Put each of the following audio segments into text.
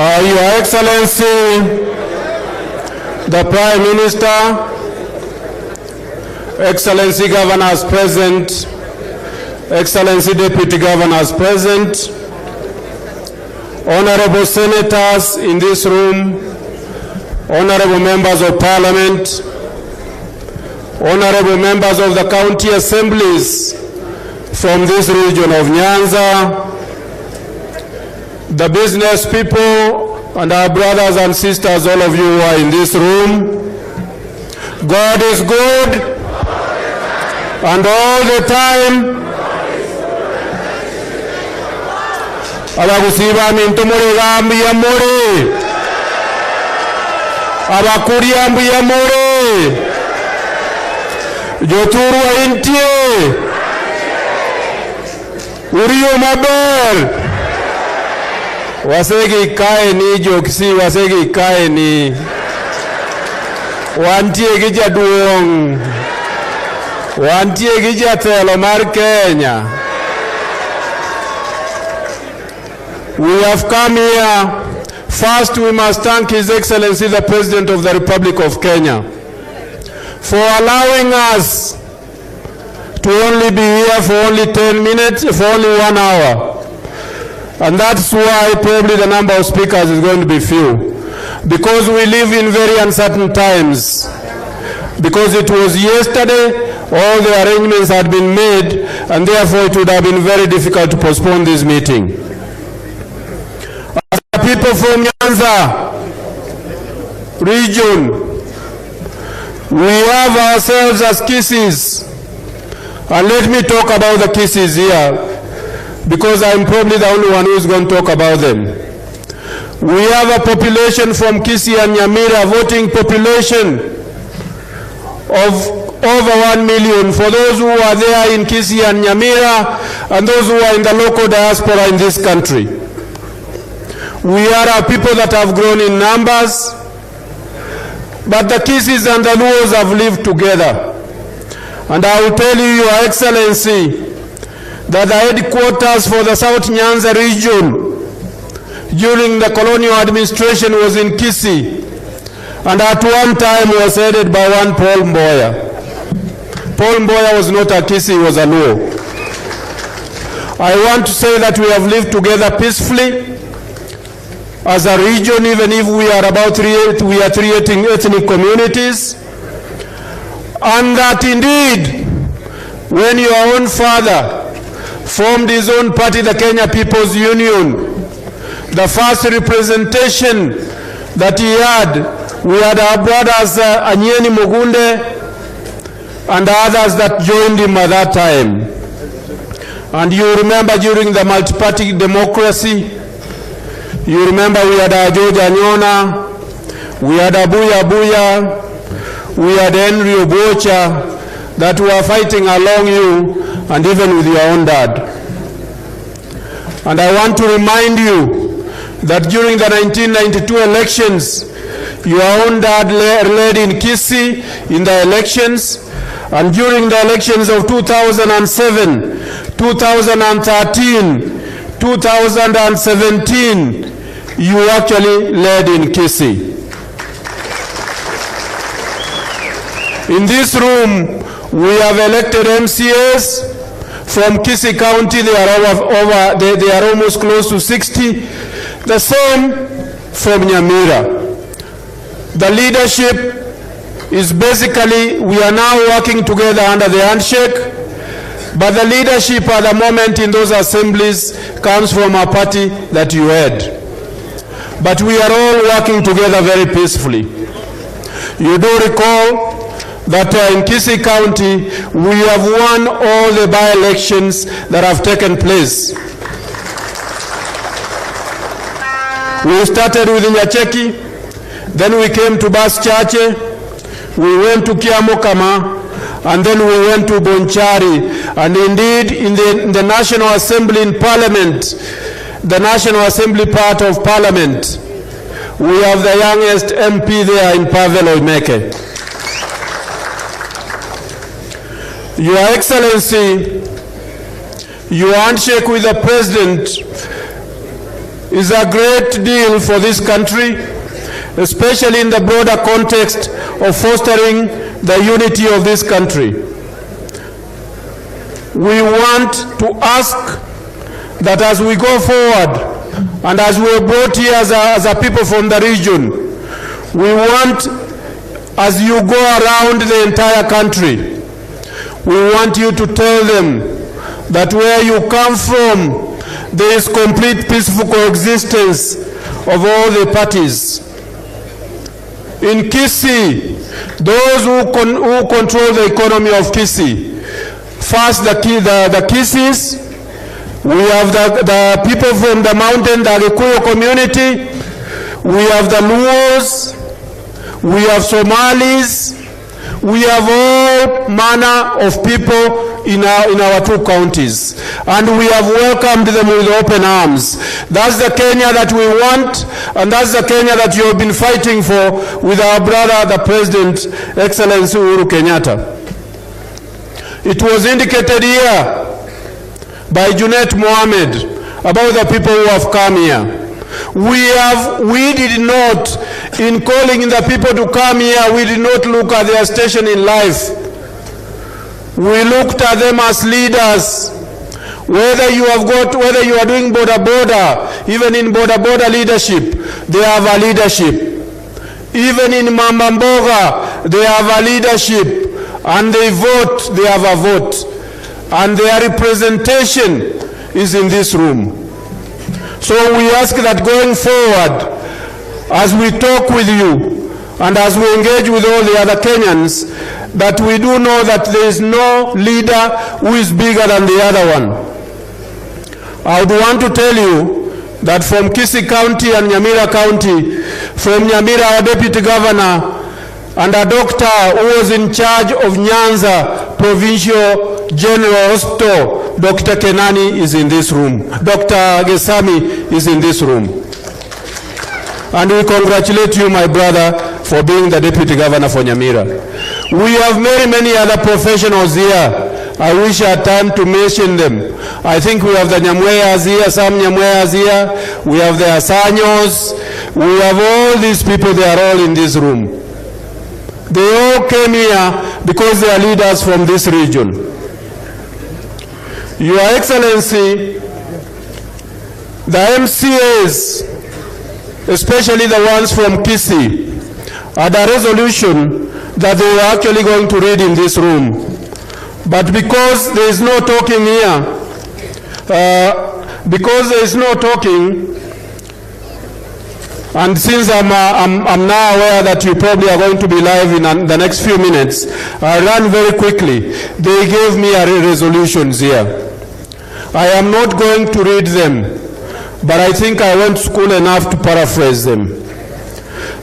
Your Excellency, the Prime Minister, Excellency Governors present, Excellency Deputy Governors present, Honorable Senators in this room, Honorable Members of Parliament, Honorable Members of the County Assemblies from this region of Nyanza, the business people and our brothers and sisters, all of you who are in this room. God is good and all the time. Abagusiba mintumure gambi ya muri. Abakuri ambi ya muri. Joturu wa intie. Uriyo maber. Wasegi kae ni jokisi, wasegi kae ni wantie gija duong, wantie gija telo mar Kenya. We have come here. First, we must thank His Excellency the President of the Republic of Kenya for allowing us to only be here for only 10 minutes, for only 1 hour. And that's why probably the number of speakers is going to be few. Because we live in very uncertain times. Because it was yesterday, all the arrangements had been made, and therefore it would have been very difficult to postpone this meeting. As the people from Nyanza region, we have ourselves as Kisses. And let me talk about the Kisses here, because I'm probably the only one who is going to talk about them. We have a population from Kisii and Nyamira, voting population of over 1 million for those who are there in Kisii and Nyamira and those who are in the local diaspora in this country. We are a people that have grown in numbers, but the Kisis and the Luos have lived together. And I will tell you, Your Excellency, that the headquarters for the South Nyanza region during the colonial administration was in Kisii, and at one time was headed by one Paul Mboya. Paul Mboya was not a Kisii, he was a Luo. I want to say that we have lived together peacefully as a region, even if we are creating ethnic communities, and that indeed, when your own father formed his own party, the Kenya People's Union, the first representation that he had, we had our brothers Anyeni Mugunde and others that joined him at that time. And you remember during the multi-party democracy, you remember we had our George Anyona, we had Abuya Abuya, we had Henry Obocha that were fighting along you and even with your own dad. And I want to remind you that during the 1992 elections, your own dad led in Kisii in the elections, and during the elections of 2007, 2013, 2017, you actually led in Kisii. In this room, we have elected MCAs from Kisii County. They are almost close to 60. The same from Nyamira. The leadership is basically, we are now working together under the handshake, but the leadership at the moment in those assemblies comes from a party that you had. But we are all working together very peacefully. You do recall that in Kisii County, we have won all the by-elections that have taken place. We started with Nyacheki, then we came to Baschache, we went to Kiamokama, and then we went to Bonchari. And indeed, in the National Assembly in Parliament, the National Assembly part of Parliament, we have the youngest MP there in Pavel Oimeke. Your Excellency, your handshake with the President is a great deal for this country, especially in the broader context of fostering the unity of this country. We want to ask that as we go forward and as we are brought here as a people from the region, we want, as you go around the entire country, we want you to tell them that where you come from, there is complete peaceful coexistence of all the parties. In Kisii, those who control the economy of Kisii, first the Kisiis, we have the people from the mountain, the Gikuyu community, we have the Luos, we have Somalis, we have all manner of people in our two counties, and we have welcomed them with open arms. That's the Kenya that we want, and that's the Kenya that you have been fighting for with our brother, the President, Excellency Uhuru Kenyatta. It was indicated here by Junet Mohammed about the people who have come here. We did not, in calling the people to come here, we did not look at their station in life. We looked at them as leaders. Whether you are doing border, even in border leadership, they have a leadership. Even in Mamamboga, they have a leadership. And they vote, they have a vote. And their representation is in this room. So we ask that going forward, as we talk with you, and as we engage with all the other Kenyans, that we do know that there is no leader who is bigger than the other one. I would want to tell you that from Kisii County and Nyamira County, from Nyamira, our Deputy Governor, and a doctor who was in charge of Nyanza Provincial General Hospital, Dr. Kenani, is in this room. Dr. Gesami is in this room. And we congratulate you, my brother, for being the Deputy Governor for Nyamira. We have many other professionals here. I wish I had time to mention them. I think we have the Nyamweas here, some Nyamweas here. We have the Asanyos. We have all these people, they are all in this room. They all came here because they are leaders from this region. Your Excellency, the MCAs, especially the ones from Kisii, had a resolution that they were actually going to read in this room. But because there is no talking here, and since I'm now aware that you probably are going to be live in the next few minutes, I ran very quickly. They gave me resolutions here. I am not going to read them, but I think I went to school enough to paraphrase them.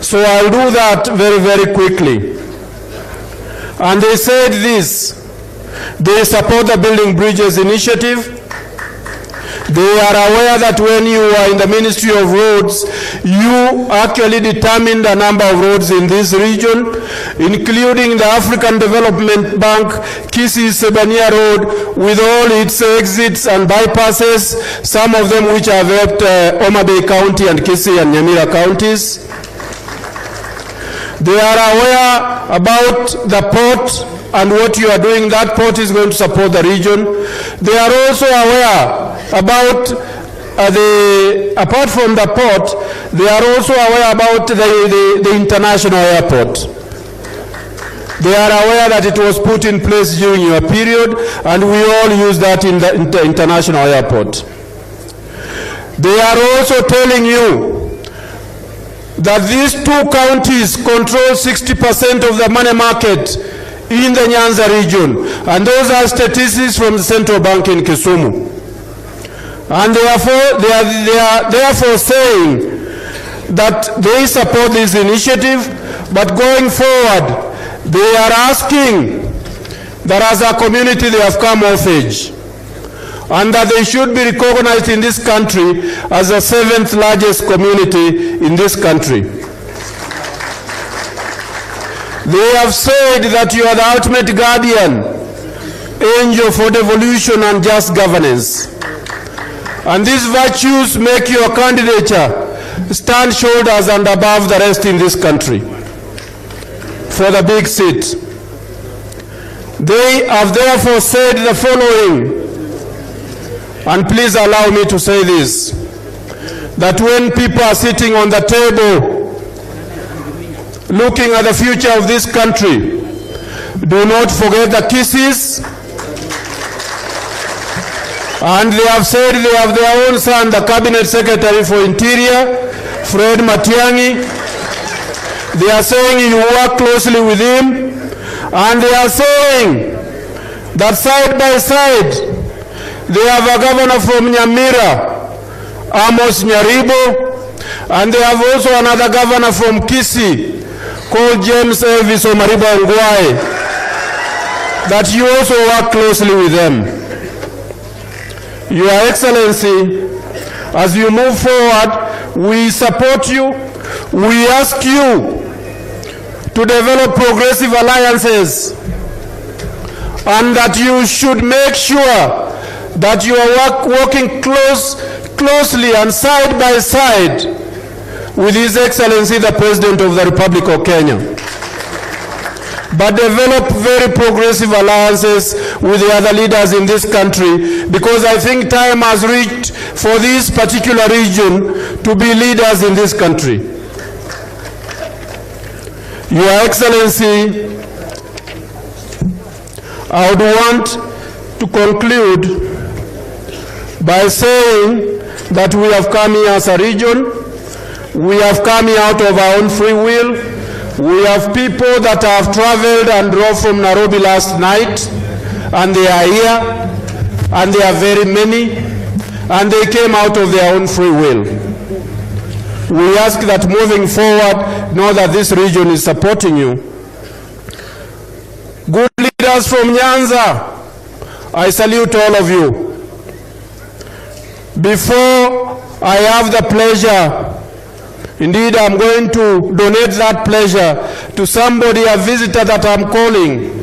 So I'll do that very quickly. And they said this: they support the Building Bridges initiative. They are aware that when you are in the Ministry of Roads, you actually determine the number of roads in this region, including the African Development Bank Kisii-Sebania Road, with all its exits and bypasses, some of them which have helped Homabay County and Kisii and Nyamira counties. They are aware about the port and what you are doing. That port is going to support the region. They are also aware about apart from the port, they are also aware about the international airport. They are aware that it was put in place during your period, and we all use that in the international airport. They are also telling you that these two counties control 60% of the money market in the Nyanza region, and those are statistics from the Central Bank in Kisumu. And therefore, they are therefore saying that they support this initiative, but going forward, they are asking that as a community they have come of age, and that they should be recognized in this country as the 7th largest community in this country. They have said that you are the ultimate guardian angel for devolution and just governance. And these virtues make your candidature stand shoulders and above the rest in this country for the big seat. They have therefore said the following, and please allow me to say this, that when people are sitting on the table looking at the future of this country, do not forget the kisses. And they have said they have their own son, the Cabinet Secretary for Interior, Fred Matiang'I. They are saying you work closely with him. And they are saying that side by side, they have a governor from Nyamira, Amos Nyaribo, and they have also another governor from Kisii called James Elvis Ongwae, that you also work closely with them. Your Excellency, as you move forward, we support you. We ask you to develop progressive alliances, and that you should make sure that you are working closely and side by side with His Excellency the President of the Republic of Kenya. But develop very progressive alliances with the other leaders in this country, because I think time has reached for this particular region to be leaders in this country. Your Excellency, I would want to conclude by saying that we have come here as a region. We have come here out of our own free will. We have people that have traveled and drove from Nairobi last night, and they are here, and they are very many, and they came out of their own free will. We ask that moving forward, know that this region is supporting you. Good leaders from Nyanza, I salute all of you. Before I have the pleasure, indeed I'm going to donate that pleasure to somebody, a visitor that I'm calling.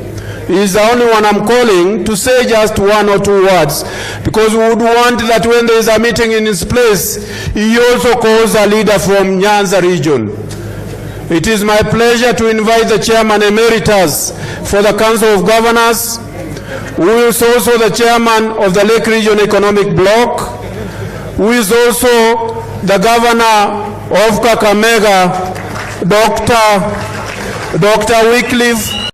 He's the only one I'm calling to say just one or two words, because we would want that when there is a meeting in his place, he also calls a leader from Nyanza region. It is my pleasure to invite the Chairman Emeritus for the Council of Governors, who is also the Chairman of the Lake Region Economic Bloc, who is also the Governor of Kakamega, Dr. Wycliffe